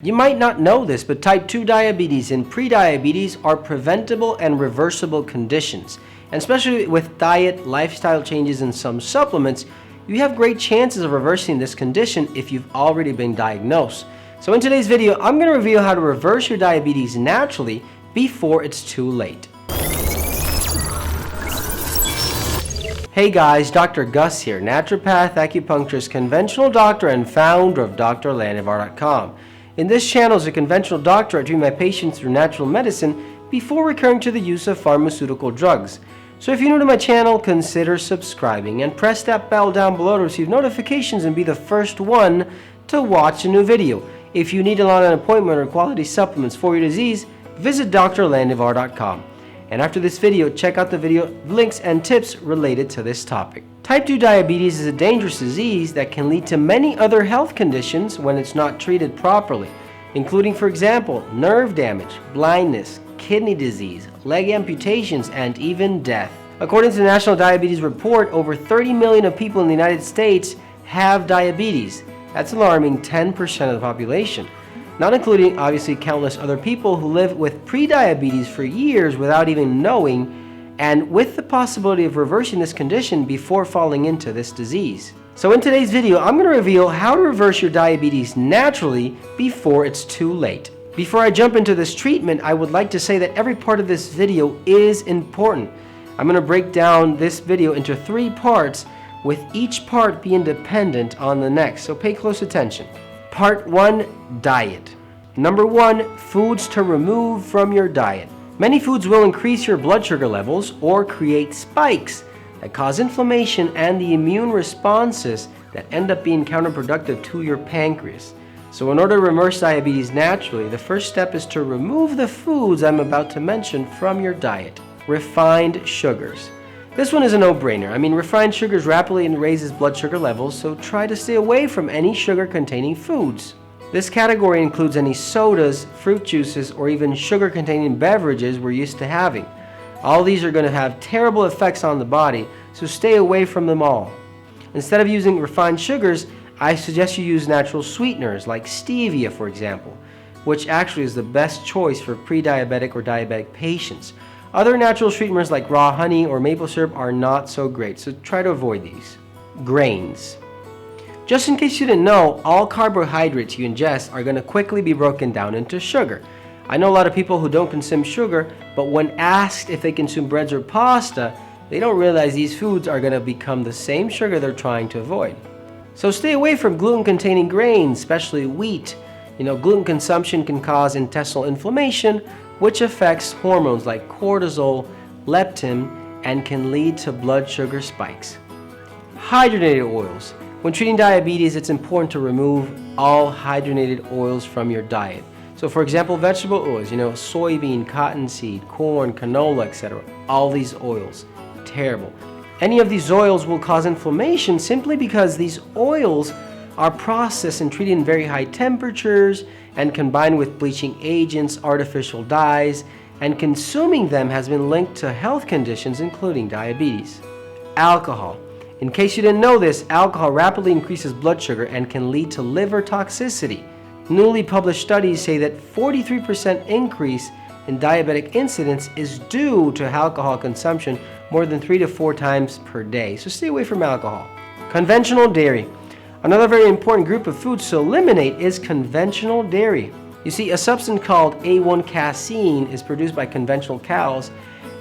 You might not know this, but type 2 diabetes and prediabetes are preventable and reversible conditions. And especially with diet, lifestyle changes, and some supplements, you have great chances of reversing this condition if you've already been diagnosed. So in today's video, I'm going to reveal how to reverse your diabetes naturally before it's too late. Hey guys, Dr. Gus here, naturopath, acupuncturist, conventional doctor, and founder of drlandivar.com. In this channel, as a conventional doctor, I treat my patients through natural medicine before recurring to the use of pharmaceutical drugs. So if you're new to my channel, consider subscribing and press that bell down below to receive notifications and be the first one to watch a new video. If you need to line an appointment or quality supplements for your disease, visit drlandivar.com. And after this video, check out the video links and tips related to this topic. Type 2 diabetes is a dangerous disease that can lead to many other health conditions when it's not treated properly, including, for example, nerve damage, blindness, kidney disease, leg amputations, and even death. According to the National Diabetes Report, over 30 million of people in the United States have diabetes. That's alarming, 10% of the population. Not including, obviously, countless other people who live with prediabetes for years without even knowing, and with the possibility of reversing this condition before falling into this disease. So in today's video, I'm going to reveal how to reverse your diabetes naturally before it's too late. Before I jump into this treatment, I would like to say that every part of this video is important. I'm going to break down this video into 3 parts, with each part being dependent on the next, so pay close attention. Part 1, diet. Number 1, foods to remove from your diet. Many foods will increase your blood sugar levels or create spikes that cause inflammation and the immune responses that end up being counterproductive to your pancreas. So in order to reverse diabetes naturally, the first step is to remove the foods I'm about to mention from your diet. Refined sugars. This one is a no-brainer. I mean, refined sugars rapidly raises blood sugar levels, so try to stay away from any sugar-containing foods. This category includes any sodas, fruit juices, or even sugar-containing beverages we're used to having. All these are going to have terrible effects on the body, so stay away from them all. Instead of using refined sugars, I suggest you use natural sweeteners like stevia, for example, which actually is the best choice for pre-diabetic or diabetic patients. Other natural sweeteners like raw honey or maple syrup are not so great, so try to avoid these. Grains. Just in case you didn't know, all carbohydrates you ingest are going to quickly be broken down into sugar. I know a lot of people who don't consume sugar, but when asked if they consume breads or pasta, they don't realize these foods are going to become the same sugar they're trying to avoid. So stay away from gluten-containing grains, especially wheat. Gluten consumption can cause intestinal inflammation, which affects hormones like cortisol, leptin, and can lead to blood sugar spikes. Hydrogenated oils. When treating diabetes, it's important to remove all hydrogenated oils from your diet. So for example, vegetable oils, soybean, cottonseed, corn, canola, etc. All these oils, terrible. Any of these oils will cause inflammation simply because these oils are processed and treated in very high temperatures and combined with bleaching agents, artificial dyes, and consuming them has been linked to health conditions including diabetes. Alcohol. In case you didn't know this, alcohol rapidly increases blood sugar and can lead to liver toxicity. Newly published studies say that 43% increase in diabetic incidence is due to alcohol consumption more than 3 to 4 times per day. So stay away from alcohol. Conventional dairy. Another very important group of foods to eliminate is conventional dairy. You see, a substance called A1 casein is produced by conventional cows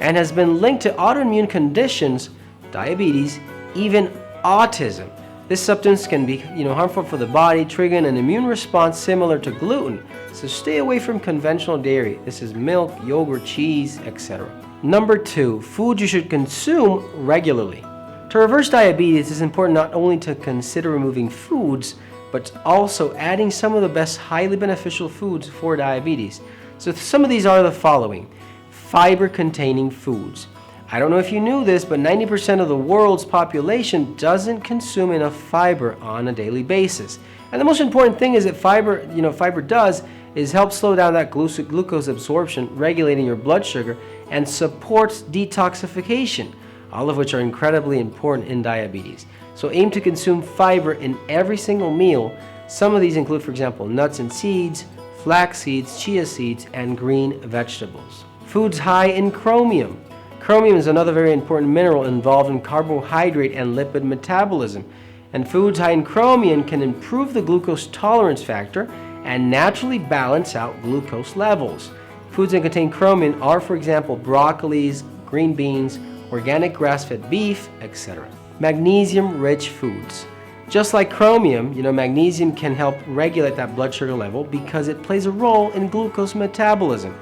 and has been linked to autoimmune conditions, diabetes, even autism. This substance can be harmful for the body, triggering an immune response similar to gluten. So stay away from conventional dairy. This is milk, yogurt, cheese, etc. Number 2, foods you should consume regularly. To reverse diabetes, it's important not only to consider removing foods, but also adding some of the best highly beneficial foods for diabetes. So some of these are the following. Fiber-containing foods. I don't know if you knew this, but 90% of the world's population doesn't consume enough fiber on a daily basis. And the most important thing is that fiber does is help slow down that glucose absorption, regulating your blood sugar, and supports detoxification, all of which are incredibly important in diabetes. So aim to consume fiber in every single meal. Some of these include, for example, nuts and seeds, flax seeds, chia seeds, and green vegetables. Foods high in chromium. Chromium is another very important mineral involved in carbohydrate and lipid metabolism. And foods high in chromium can improve the glucose tolerance factor and naturally balance out glucose levels. Foods that contain chromium are, for example, broccolis, green beans, organic grass-fed beef, etc. Magnesium-rich foods. Just like chromium, magnesium can help regulate that blood sugar level because it plays a role in glucose metabolism.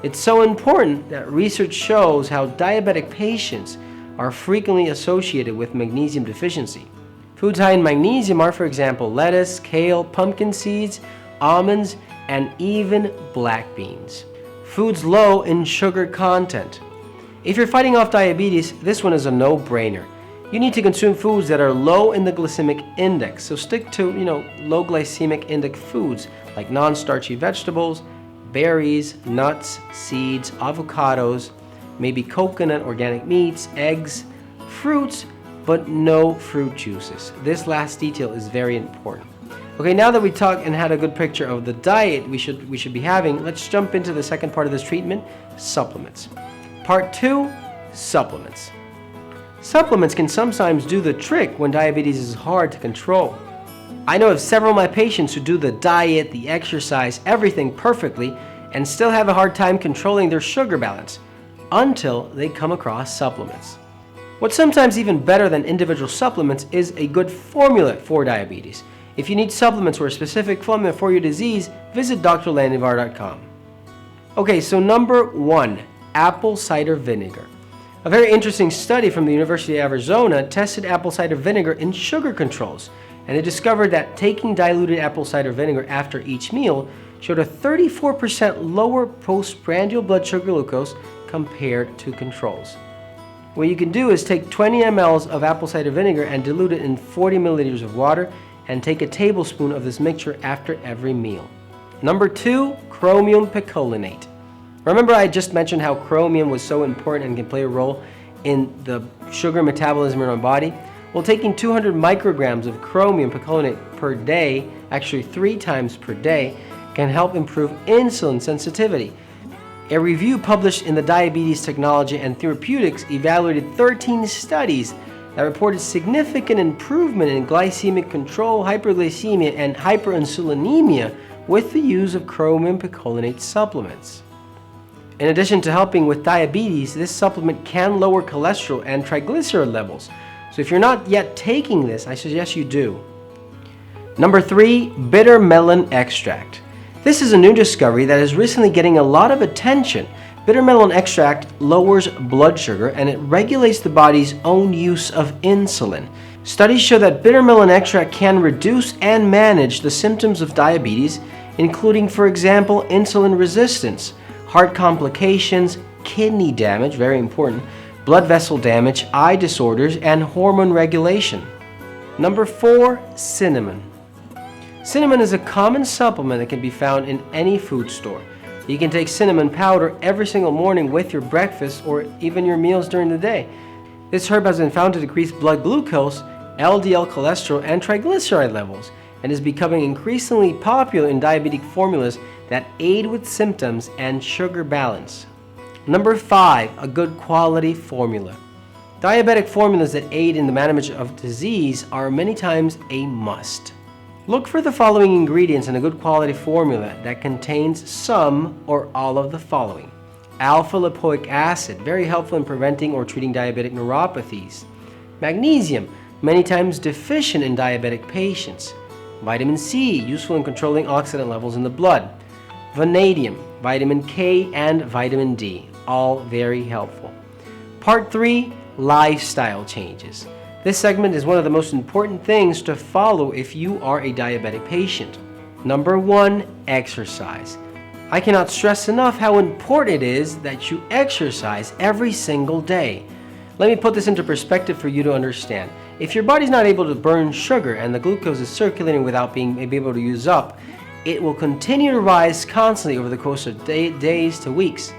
It's so important that research shows how diabetic patients are frequently associated with magnesium deficiency. Foods high in magnesium are, for example, lettuce, kale, pumpkin seeds, almonds, and even black beans. Foods low in sugar content. If you're fighting off diabetes, this one is a no-brainer. You need to consume foods that are low in the glycemic index. So stick to, low glycemic index foods like non-starchy vegetables, berries, nuts, seeds, avocados, maybe coconut, organic meats, eggs, fruits, but no fruit juices. This last detail is very important. Okay, now that we talked and had a good picture of the diet we should be having, let's jump into the second part of this treatment, supplements. Part 2, supplements. Supplements can sometimes do the trick when diabetes is hard to control. I know of several of my patients who do the diet, the exercise, everything perfectly, and still have a hard time controlling their sugar balance until they come across supplements. What's sometimes even better than individual supplements is a good formula for diabetes. If you need supplements or a specific formula for your disease, visit drlandivar.com. Okay, so number 1, apple cider vinegar. A very interesting study from the University of Arizona tested apple cider vinegar in sugar controls, and they discovered that taking diluted apple cider vinegar after each meal showed a 34% lower postprandial blood sugar glucose compared to controls. What you can do is take 20 ml of apple cider vinegar and dilute it in 40 milliliters of water and take a tablespoon of this mixture after every meal. Number 2, chromium picolinate. Remember I just mentioned how chromium was so important and can play a role in the sugar metabolism in our body? Well, taking 200 micrograms of chromium picolinate per day, actually 3 times per day, can help improve insulin sensitivity. A review published in the Diabetes Technology and Therapeutics evaluated 13 studies that reported significant improvement in glycemic control, hyperglycemia, and hyperinsulinemia with the use of chromium picolinate supplements. In addition to helping with diabetes, this supplement can lower cholesterol and triglyceride levels. So if you're not yet taking this, I suggest you do. Number 3, bitter melon extract. This is a new discovery that is recently getting a lot of attention. Bitter melon extract lowers blood sugar and it regulates the body's own use of insulin. Studies show that bitter melon extract can reduce and manage the symptoms of diabetes, including, for example, insulin resistance, heart complications, kidney damage, very important, blood vessel damage, eye disorders, and hormone regulation. Number 4, cinnamon. Cinnamon is a common supplement that can be found in any food store. You can take cinnamon powder every single morning with your breakfast or even your meals during the day. This herb has been found to decrease blood glucose, LDL cholesterol, and triglyceride levels, and is becoming increasingly popular in diabetic formulas that aid with symptoms and sugar balance. Number 5, a good quality formula. Diabetic formulas that aid in the management of disease are many times a must. Look for the following ingredients in a good quality formula that contains some or all of the following. Alpha-lipoic acid, very helpful in preventing or treating diabetic neuropathies. Magnesium, many times deficient in diabetic patients. Vitamin C, useful in controlling oxidant levels in the blood. Vanadium, vitamin K, and vitamin D, all very helpful. Part 3, lifestyle changes. This segment is one of the most important things to follow if you are a diabetic patient. Number 1, exercise. I cannot stress enough how important it is that you exercise every single day. Let me put this into perspective for you to understand. If your body's not able to burn sugar and the glucose is circulating without being able to use up, it will continue to rise constantly over the course of days to weeks.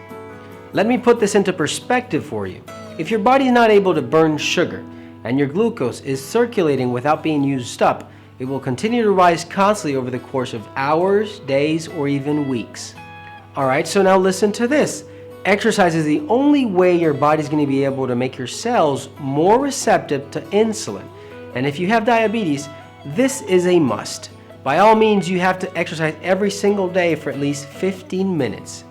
Let me put this into perspective for you. If your body is not able to burn sugar and your glucose is circulating without being used up, It will continue to rise constantly over the course of hours, days, or even weeks. Alright, so now listen to this. Exercise is the only way your body's going to be able to make your cells more receptive to insulin. And if you have diabetes, this is a must. By all means, you have to exercise every single day for at least 15 minutes.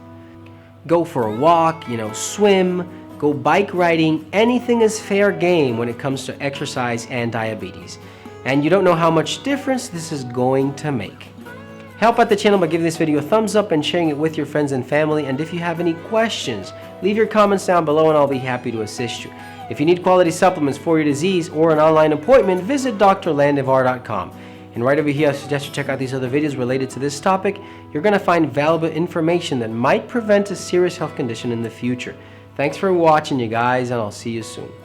Go for a walk, swim, go bike riding. Anything is fair game when it comes to exercise and diabetes. And you don't know how much difference this is going to make. Help out the channel by giving this video a thumbs up and sharing it with your friends and family. And if you have any questions, leave your comments down below and I'll be happy to assist you. If you need quality supplements for your disease or an online appointment, visit drlandivar.com. And right over here, I suggest you check out these other videos related to this topic. You're going to find valuable information that might prevent a serious health condition in the future. Thanks for watching, you guys, and I'll see you soon.